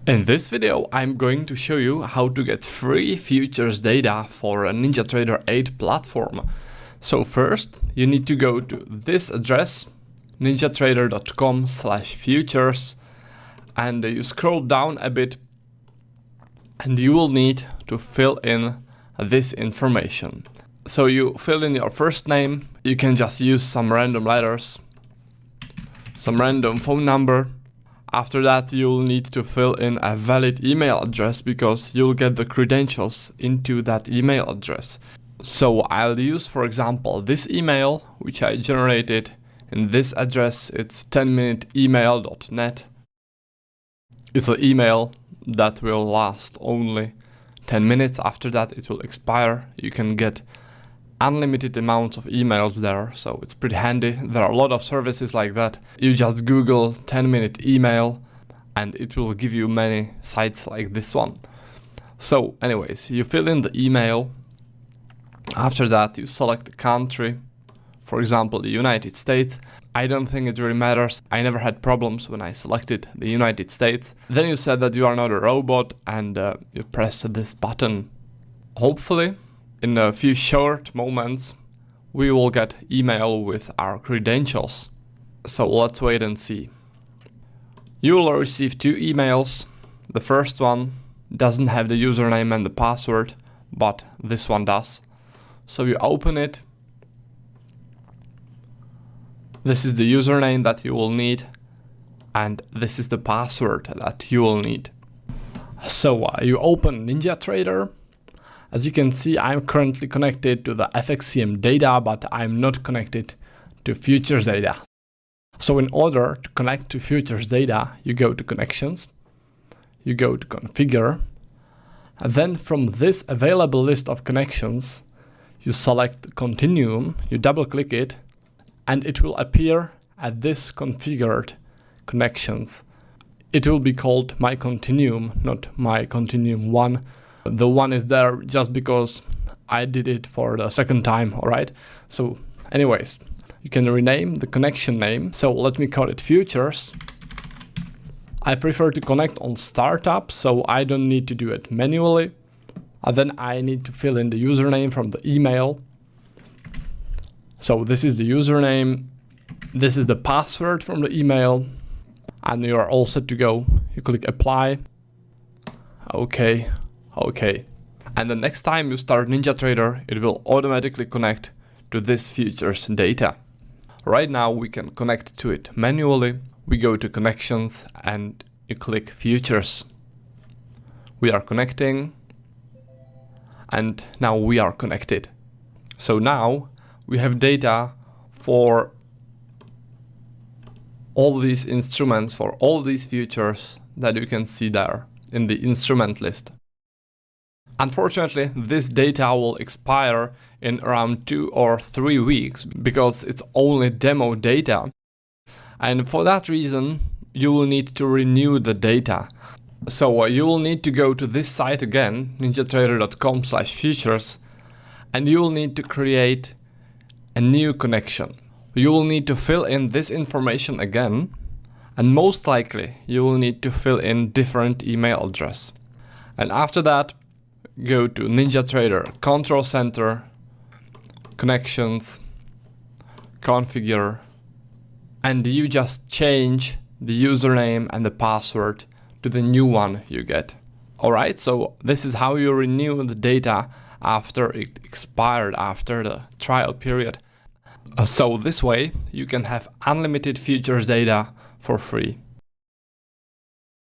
In this video, I'm going to show you how to get free futures data for a NinjaTrader 8 platform. So first, you need to go to this address, ninjatrader.com/futures, and you scroll down a bit and you will need to fill in this information. So you fill in your first name, you can just use some random letters, some random phone number. After that, you'll need to fill in a valid email address because you'll get the credentials into that email address. So I'll use, for example, this email, which I generated in this address. It's 10minuteemail.net. It's an email that will last only 10 minutes. After that, it will expire. You can get unlimited amounts of emails there, so it's pretty handy. There are a lot of services like that. You just Google 10-minute email and it will give you many sites like this one. So anyways, you fill in the email. After that, you select the country, for example, the United States. I don't think it really matters. I never had problems when I selected the United States. Then you said that you are not a robot and you press this button. Hopefully, in a few short moments, we will get email with our credentials. So let's wait and see. You will receive 2 emails. The first one doesn't have the username and the password, but this one does. So you open it. This is the username that you will need, and this is the password that you will need. So you open NinjaTrader. As you can see, I'm currently connected to the FXCM data, but I'm not connected to futures data. So in order to connect to futures data, you go to connections, you go to configure, and then from this available list of connections, you select continuum, you double click it, and it will appear at this configured connections. It will be called my continuum, not my continuum 1. The one is there just because I did it for the second time, alright? So anyways, you can rename the connection name. So let me call it futures. I prefer to connect on startup, so I don't need to do it manually. And then I need to fill in the username from the email. So this is the username. This is the password from the email. And you are all set to go. You click apply. Okay. And the next time you start NinjaTrader, it will automatically connect to this futures data. Right now we can connect to it manually. We go to connections and you click futures. We are connecting, and now we are connected. So now we have data for all these instruments, for all these futures that you can see there in the instrument list. Unfortunately, this data will expire in around 2 or 3 weeks because it's only demo data. And for that reason, you will need to renew the data. So you will need to go to this site again, ninjatrader.com/futures, and you will need to create a new connection. You will need to fill in this information again, and most likely you will need to fill in different email address. And after that, go to NinjaTrader Control Center, Connections, Configure, and you just change the username and the password to the new one you get. Alright, so this is how you renew the data after it expired, after the trial period. So this way you can have unlimited futures data for free.